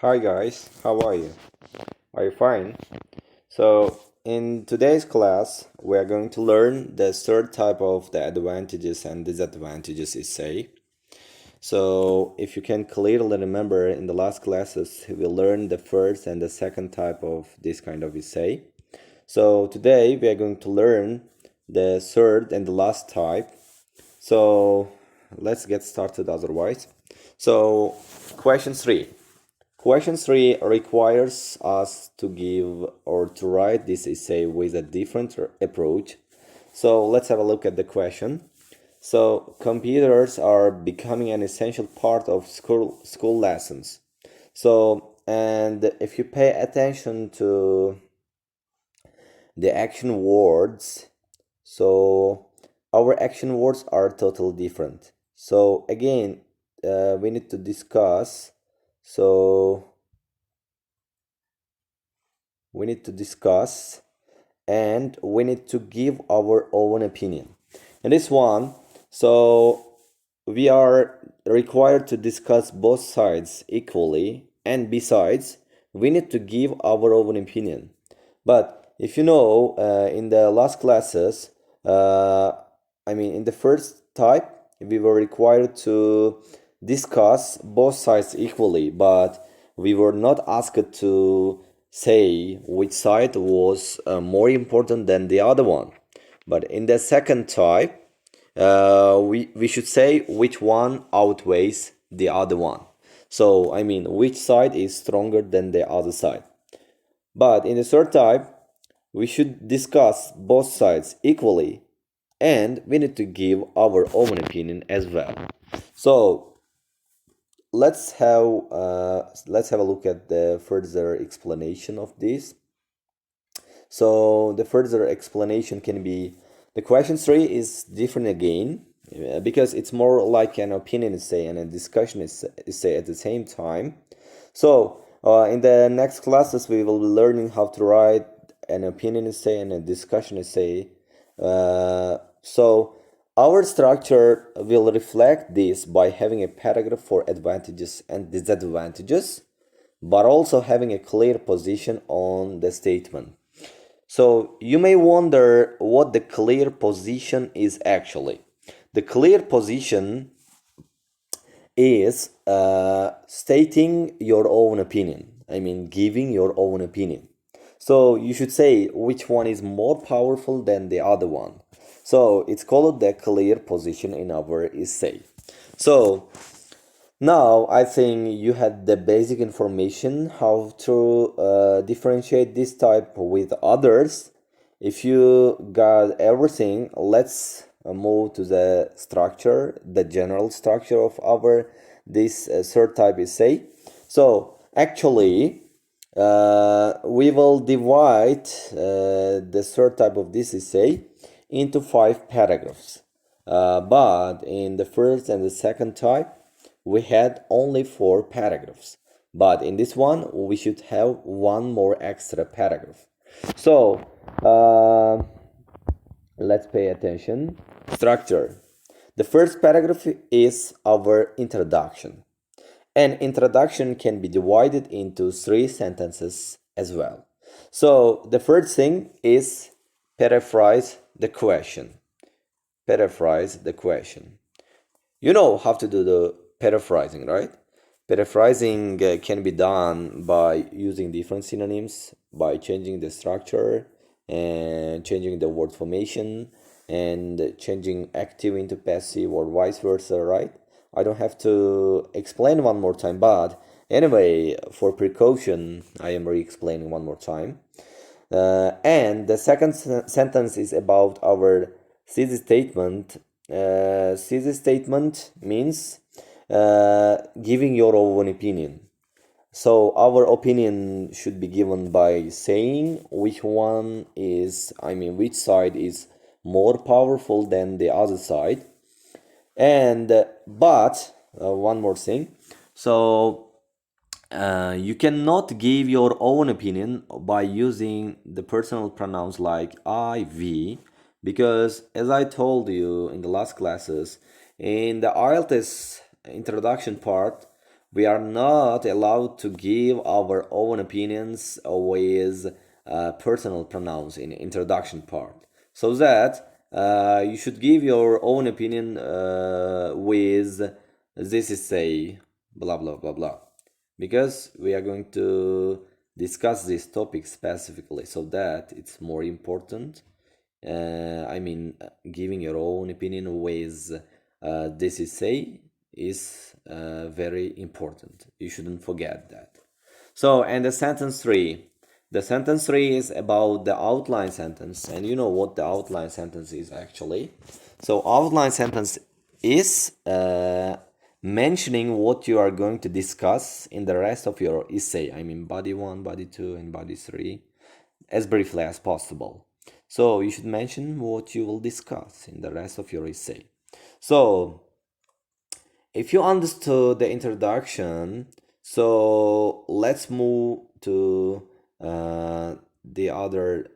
Hi guys, how are you? Are you fine? So, in today's class, we are going to learn the third type of the advantages and disadvantages essay. So, if you can clearly remember, in the last classes, we learned the first and the second type of this kind of essay. So, today we are going to learn the third and the last type. So, let's get started otherwise. So, question 3. Question 3 requires us to give or to write this essay with a different approach. So let's have a look at the question. So computers are becoming an essential part of school lessons. So, and if you pay attention to the action words, so our action words are totally different. So again, we need to discuss. So we need to discuss and we need to give our own opinion. In this one, so we are required to discuss both sides equally, and besides, we need to give our own opinion. But if you know, in the last classes, in the first type, we were required to discuss both sides equally, but we were not asked to say which side was more important than the other one. But in the second type, we should say which one outweighs the other one. So, which side is stronger than the other side. But in the third type, we should discuss both sides equally and we need to give our own opinion as well. So, let's have a look at the further explanation of this. So the further explanation can be, the question 3 is different again because it's more like an opinion essay and a discussion essay at the same time. So in the next classes we will be learning how to write an opinion essay and a discussion essay. So our structure will reflect this by having a paragraph for advantages and disadvantages, but also having a clear position on the statement. So you may wonder what the clear position is actually. The clear position is stating your own opinion. Giving your own opinion. So you should say which one is more powerful than the other one. So it's called the clear position in our essay. So now I think you had the basic information how to differentiate this type with others. If you got everything, let's move to the structure, the general structure of our this third type essay. So actually, we will divide the third type of this essay into 5 paragraphs. But in the first and the second type, we had only 4 paragraphs. But in this one, we should have one more extra paragraph. So, let's pay attention. Structure. The first paragraph is our introduction. An introduction can be divided into 3 sentences as well. So, the first thing is paraphrase the question. Paraphrase the question. You know how to do the paraphrasing, right? Paraphrasing can be done by using different synonyms, by changing the structure and changing the word formation and changing active into passive or vice versa, right? I don't have to explain one more time, but anyway, for precaution, I am re-explaining one more time. And the second sentence is about our thesis statement. Thesis statement means giving your own opinion. So our opinion should be given by saying which which side is more powerful than the other side. And but one more thing. So you cannot give your own opinion by using the personal pronouns like I, we, because as I told you in the last classes, in the IELTS introduction part, we are not allowed to give our own opinions with personal pronouns in introduction part. So that you should give your own opinion with this is say blah blah blah blah, because we are going to discuss this topic specifically, so that it's more important. Giving your own opinion with this is say is very important. You shouldn't forget that. So, and the sentence three. The sentence three is about the outline sentence, and you know what the outline sentence is actually. So, outline sentence is mentioning what you are going to discuss in the rest of your essay. I mean, body 1, body 2, and body 3, as briefly as possible. So, you should mention what you will discuss in the rest of your essay. So, if you understood the introduction, so let's move to the other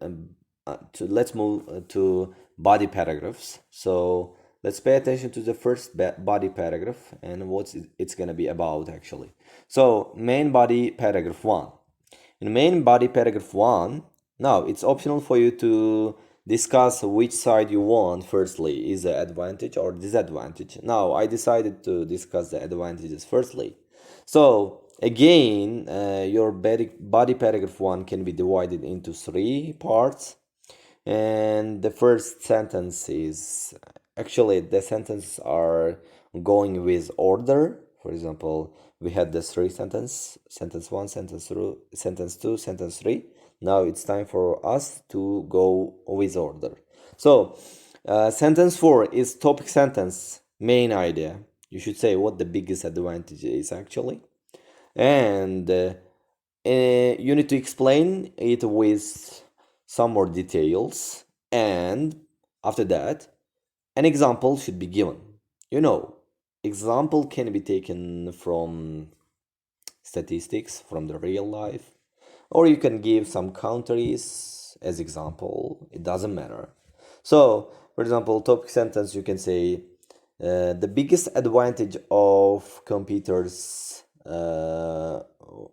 let's move to body paragraphs. So let's pay attention to the first body paragraph and what it's going to be about actually. So main body paragraph 1. In main body paragraph 1, now it's optional for you to discuss which side you want. Firstly, is the advantage or disadvantage. Now I decided to discuss the advantages firstly. So again, your body paragraph 1 can be divided into 3 parts, and the first sentence is actually the sentences are going with order. For example, we had the 3 sentence 1, sentence 2, sentence 3. Now it's time for us to go with order. So sentence 4 is topic sentence, main idea. You should say what the biggest advantage is actually, and you need to explain it with some more details, and after that an example should be given. Example can be taken from statistics, from the real life, or you can give some countries as example. It doesn't matter. So for example, topic sentence, you can say the biggest advantage of computers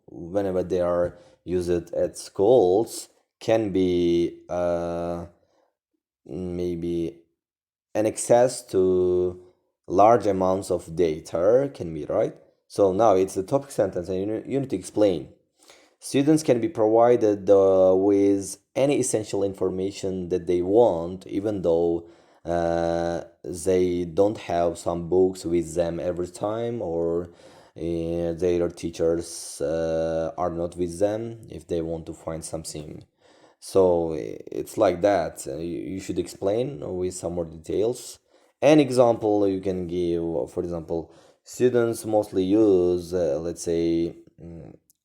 whenever they are used at schools can be maybe an access to large amounts of data, can be, right? So now it's the topic sentence, and you need to explain. Students can be provided with any essential information that they want, even though they don't have some books with them every time, or their teachers are not with them if they want to find something. So it's like that. You should explain with some more details. An example you can give, for example, students mostly use, let's say,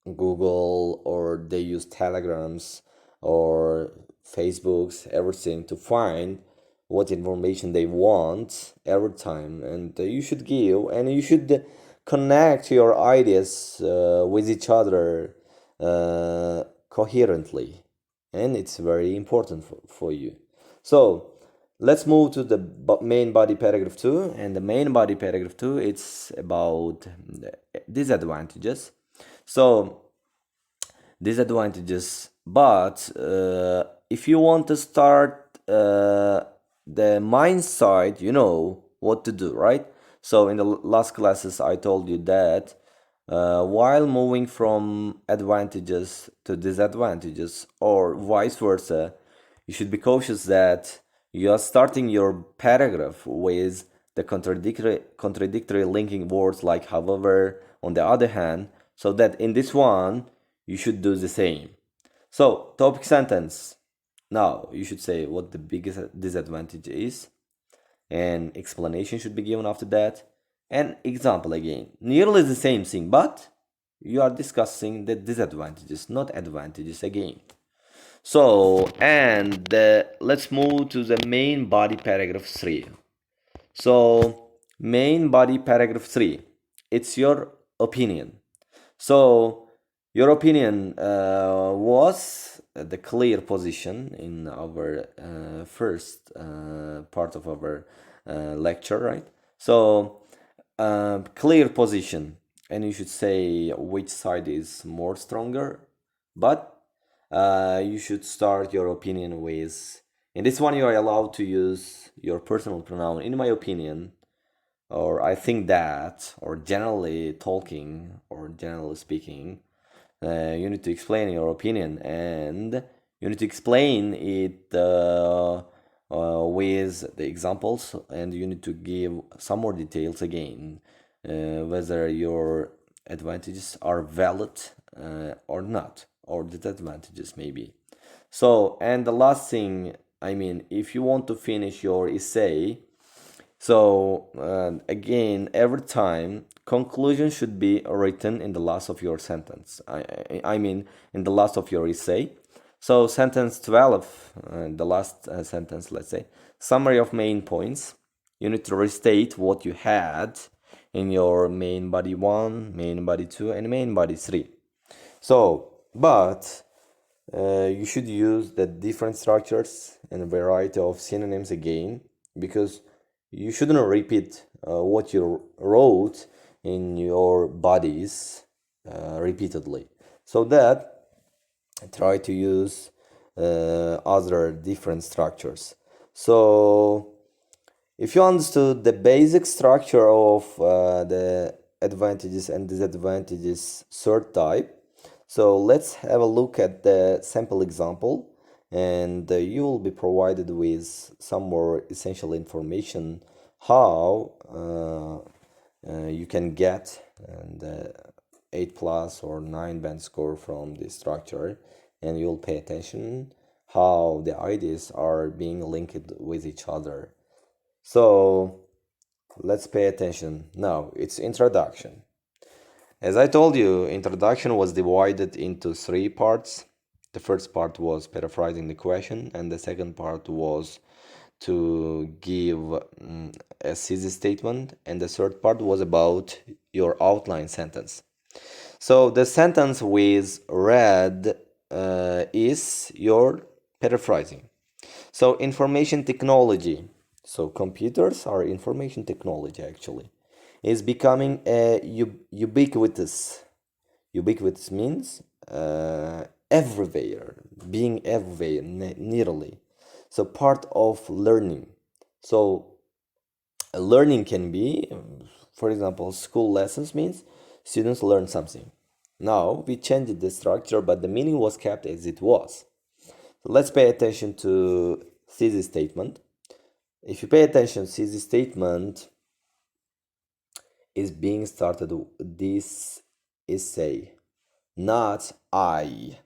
Google, or they use Telegrams or Facebooks, everything, to find what information they want every time. And you should give, and you should connect your ideas with each other coherently, and it's very important for you. So let's move to the main body paragraph 2, and the main body paragraph 2, it's about disadvantages. So disadvantages, but if you want to start the mind side, you know what to do, right? So in the last classes I told you that while moving from advantages to disadvantages, or vice versa, you should be cautious that you are starting your paragraph with the contradictory linking words like however, on the other hand, so that in this one you should do the same. So topic sentence, now you should say what the biggest disadvantage is, and explanation should be given after that. An example again, nearly the same thing, but you are discussing the disadvantages, not advantages again. So, and let's move to the main body paragraph 3. So, main body paragraph 3, it's your opinion. So, your opinion was the clear position in our first part of our lecture, right? So, clear position. and you should say which side is more stronger, but you should start your opinion with, in this one you are allowed to use your personal pronoun, in my opinion, or I think that, or generally talking, or generally speaking. You need to explain your opinion, and you need to explain it with the examples, and you need to give some more details again, whether your advantages are valid or not, or disadvantages maybe. So, and the last thing, I mean, if you want to finish your essay, so again, every time conclusion should be written in the last of your sentence. I mean, in the last of your essay. So sentence 12, the last sentence, let's say, summary of main points. You need to restate what you had in your main body 1, main body 2, and main body 3. So, but you should use the different structures and a variety of synonyms again, because you shouldn't repeat what you wrote in your bodies repeatedly. So that try to use other different structures. So if you understood the basic structure of the advantages and disadvantages third type, so let's have a look at the sample example, and you will be provided with some more essential information how you can get the 8 plus or 9 band score from this structure, and you'll pay attention how the ideas are being linked with each other. So let's pay attention. Now it's introduction. As I told you, introduction was divided into 3 parts. The first part was paraphrasing the question, and the second part was to give a thesis statement, and the third part was about your outline sentence. So the sentence with red is your paraphrasing. So information technology. So computers are information technology actually. Is becoming a ubiquitous. Ubiquitous means everywhere, being everywhere, nearly. So part of learning. So learning can be, for example, school lessons means students learn something. Now we changed the structure, but the meaning was kept as it was. So let's pay attention to thesis statement. If you pay attention, thesis statement is being started this essay, not I,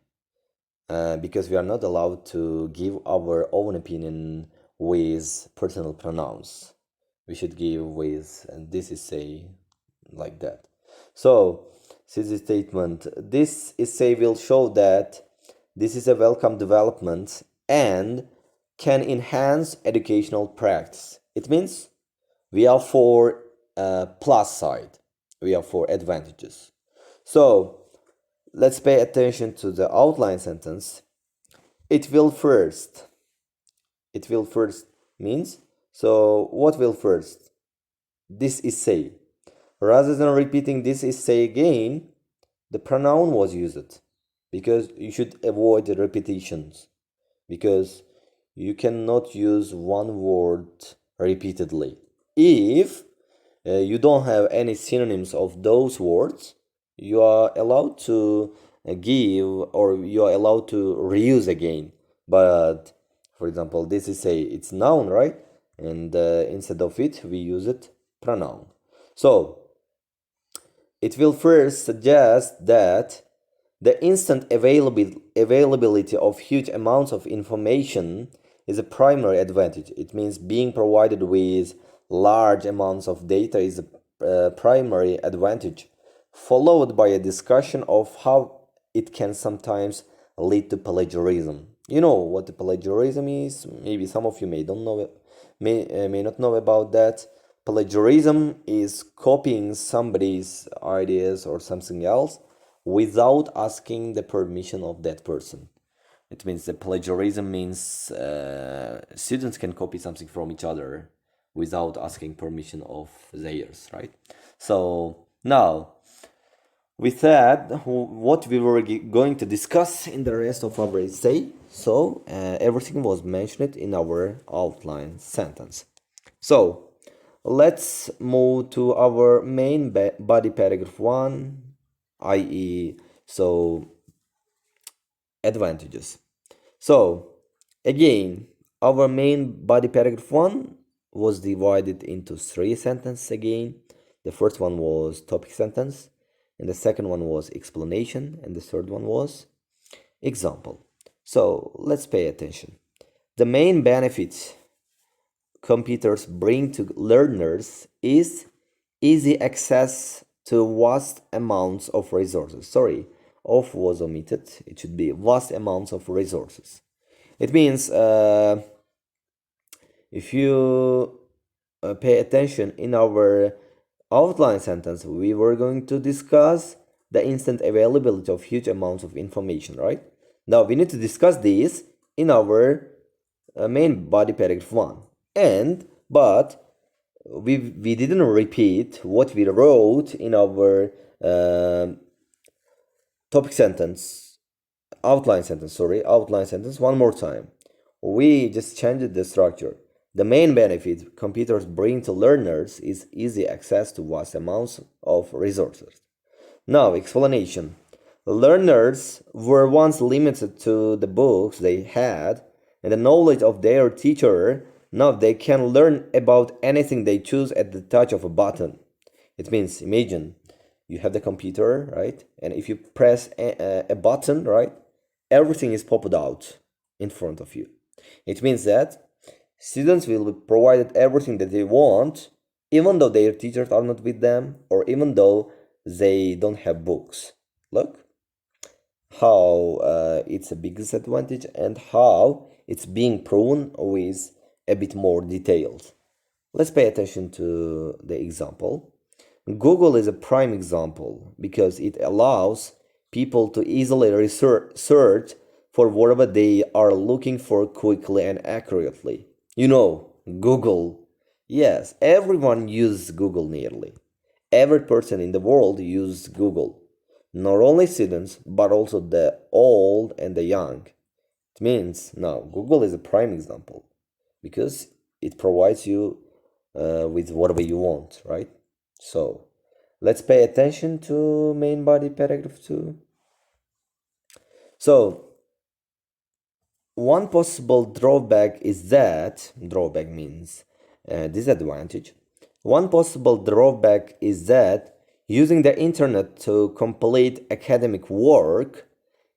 because we are not allowed to give our own opinion with personal pronouns. We should give with this essay like that. So thesis statement, this essay will show that this is a welcome development and can enhance educational practice. It means we are for plus side, we are for advantages. So let's pay attention to the outline sentence. It will first means, so what will first? This essay. Rather than repeating this essay again, the pronoun was used, because you should avoid the repetitions, because you cannot use one word repeatedly. If you don't have any synonyms of those words, you are allowed to give, or you are allowed to reuse again. But for example, this is it's noun, right? And instead of it, we use it pronoun. So it will first suggest that the instant availability of huge amounts of information is a primary advantage. It means being provided with large amounts of data is a primary advantage, followed by a discussion of how it can sometimes lead to plagiarism. You know what the plagiarism is? Maybe some of you may don't know it, may not know about that. Plagiarism is copying somebody's ideas or something else without asking the permission of that person. It means the plagiarism means students can copy something from each other without asking permission of theirs, right? So now we said what we were going to discuss in the rest of our essay. So everything was mentioned in our outline sentence. So let's move to our main body paragraph 1, i.e. so advantages. So again, our main body paragraph 1 was divided into 3 sentences again. The first one was topic sentence, and the second one was explanation, and the third one was example. So let's pay attention. The main benefit computers bring to learners is easy access to vast amounts of resources. Sorry, of was omitted. It should be vast amounts of resources. It means if you pay attention in our outline sentence, we were going to discuss the instant availability of huge amounts of information, right? Now we need to discuss this in our main body paragraph 1. But we didn't repeat what we wrote in our topic sentence, outline sentence one more time. We just changed the structure. The main benefit computers bring to learners is easy access to vast amounts of resources. Now, explanation. Learners were once limited to the books they had and the knowledge of their teacher. Now they can learn about anything they choose at the touch of a button. It means, imagine you have the computer, right? And if you press a button, right, everything is popped out in front of you. It means that students will be provided everything that they want, even though their teachers are not with them, or even though they don't have books. Look how it's a big disadvantage and how it's being proven with a bit more details. Let's pay attention to the example. Google is a prime example because it allows people to easily search for whatever they are looking for quickly and accurately. You know, Google. Yes, everyone uses Google nearly. Every person in the world uses Google. Not only students, but also the old and the young. It means, now, Google is a prime example because it provides you with whatever you want, right? So, let's pay attention to main body paragraph 2. So, one possible drawback is that, drawback means disadvantage. One possible drawback is that using the internet to complete academic work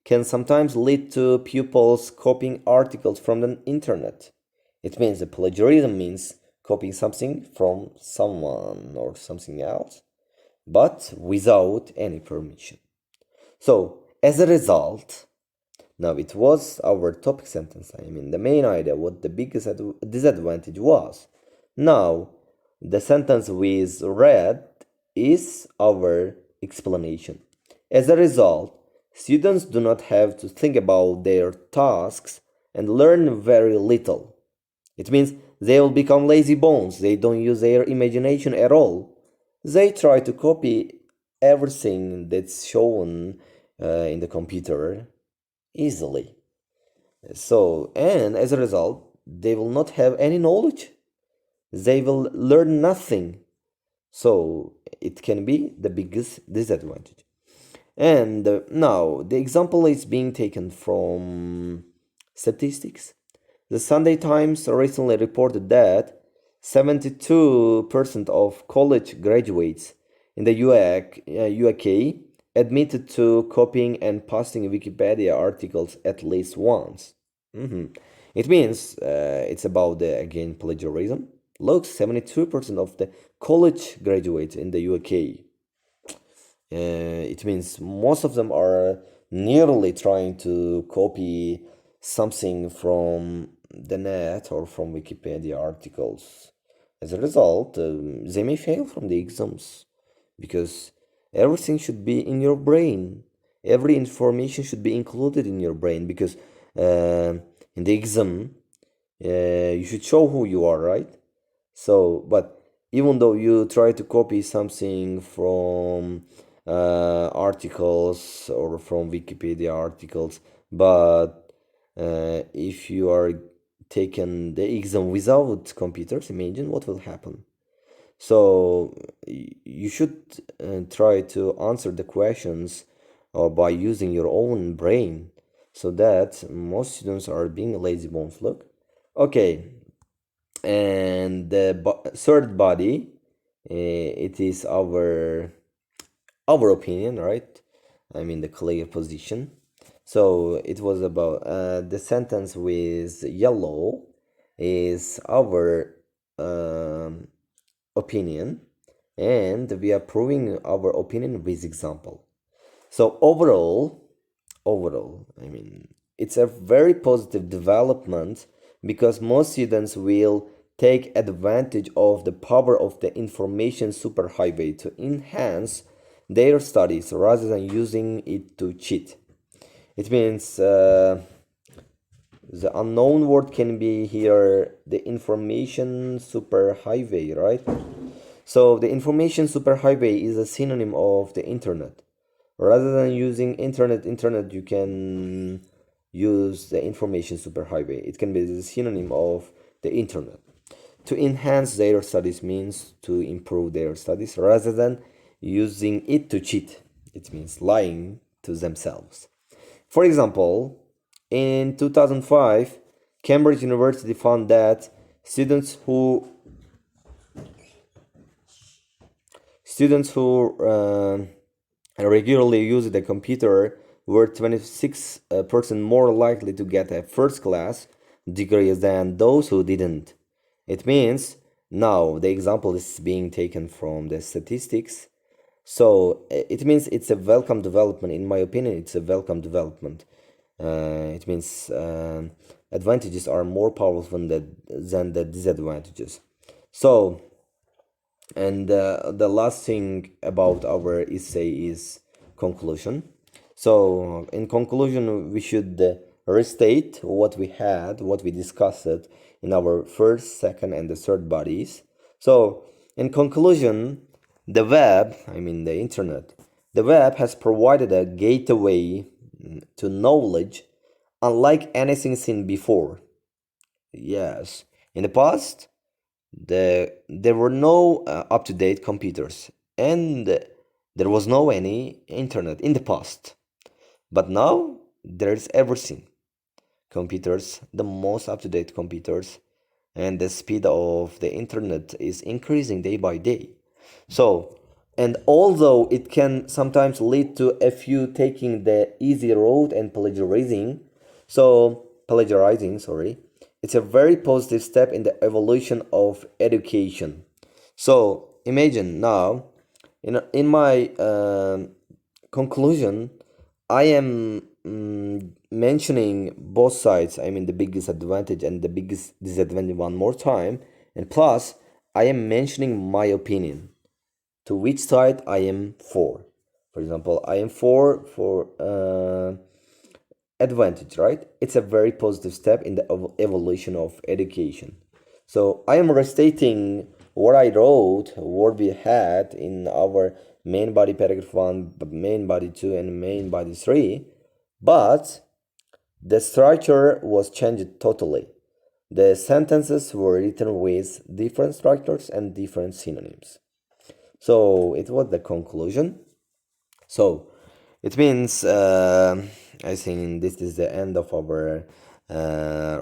can sometimes lead to pupils copying articles from the internet. It means the plagiarism means copying something from someone or something else, but without any permission. So, as a result, now it was our topic sentence, I mean the main idea, what the biggest disadvantage was. Now, the sentence we read is our explanation. As a result, students do not have to think about their tasks and learn very little. It means they will become lazy bones. They don't use their imagination at all. They try to copy everything that's shown in the computer easily. So, and as a result, they will not have any knowledge. They will learn nothing. So, it can be the biggest disadvantage. And now, the example is being taken from statistics. The Sunday Times recently reported that 72% of college graduates in the UK admitted to copying and pasting Wikipedia articles at least once. It means it's about the, again, plagiarism. Look, 72% of the college graduates in the UK. It means most of them are nearly trying to copy something from the net or from Wikipedia articles. As a result, they may fail from the exams because everything should be in your brain. Every information should be included in your brain because in the exam, you should show who you are, right? So, but even though you try to copy something from articles or from Wikipedia articles, but if you are taking the exam without computers, imagine what will happen. So you should try to answer the questions by using your own brain, so that most students are being lazy bones. Look, okay, and the third body, it is our opinion, right? I mean the clear position. So it was about the sentence with yellow is our opinion, and we are proving our opinion with example. So overall, I mean, it's a very positive development, because most students will take advantage of the power of the information superhighway to enhance their studies rather than using it to cheat. It means the unknown word can be here the information superhighway, right? So the information superhighway is a synonym of the internet. Rather than using internet, you can use the information superhighway. It can be the synonym of the internet. To enhance their studies means to improve their studies rather than using it to cheat. It means lying to themselves. For example, in 2005, Cambridge University found that students who regularly use the computer were 26% more likely to get a first class degree than those who didn't. It means now the example is being taken from the statistics. So it means it's a welcome development. In my opinion, it's a welcome development. It means advantages are more powerful than the disadvantages. So, and the last thing about our essay is conclusion. So in conclusion, we should restate what we discussed in our first, second, and the third bodies. So in conclusion, the web, I mean the internet, the web has provided a gateway to knowledge unlike anything seen before. Yes, in the past, there were no up-to-date computers, and there was no any internet in the past. But now there's everything. Computers, the most up-to-date computers, and the speed of the internet is increasing day by day. So, and although it can sometimes lead to a few taking the easy road and plagiarizing, sorry, it's a very positive step in the evolution of education. So imagine now, in my conclusion, I am mentioning both sides. I mean the biggest advantage and the biggest disadvantage one more time, and plus I am mentioning my opinion to which side I am for. For example, I am for advantage, right? It's a very positive step in the evolution of education. So I am restating what I wrote, what we had in our main body paragraph 1, main body 2, and main body 3, but the structure was changed totally. The sentences were written with different structures and different synonyms. So it was the conclusion. So it means I think this is the end of our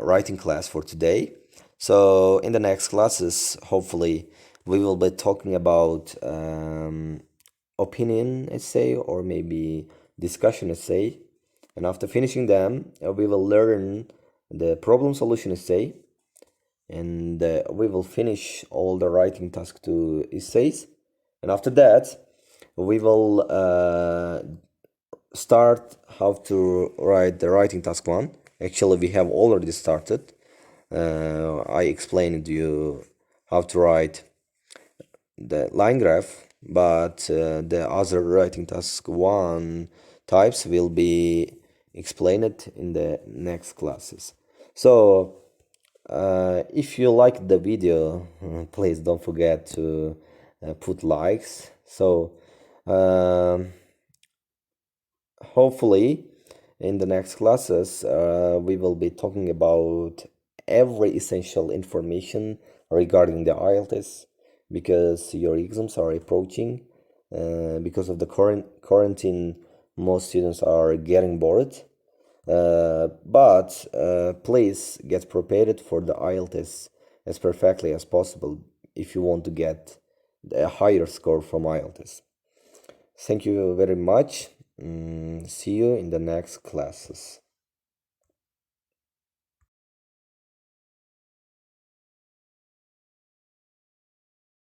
writing class for today. So in the next classes, hopefully, we will be talking about opinion essay or maybe discussion essay. And after finishing them, we will learn the problem solution essay, and we will finish all the writing task to essays. And after that, we will start how to write the writing task 1. Actually, we have already started. I explained to you how to write the line graph, but the other writing task 1 types will be explained in the next classes. So if you like the video, please don't forget to put likes. So Um, Hopefully, in the next classes, we will be talking about every essential information regarding the IELTS because your exams are approaching. Because of the current quarantine, most students are getting bored. But please get prepared for the IELTS as perfectly as possible if you want to get a higher score from IELTS. Thank you very much. See you in the next classes.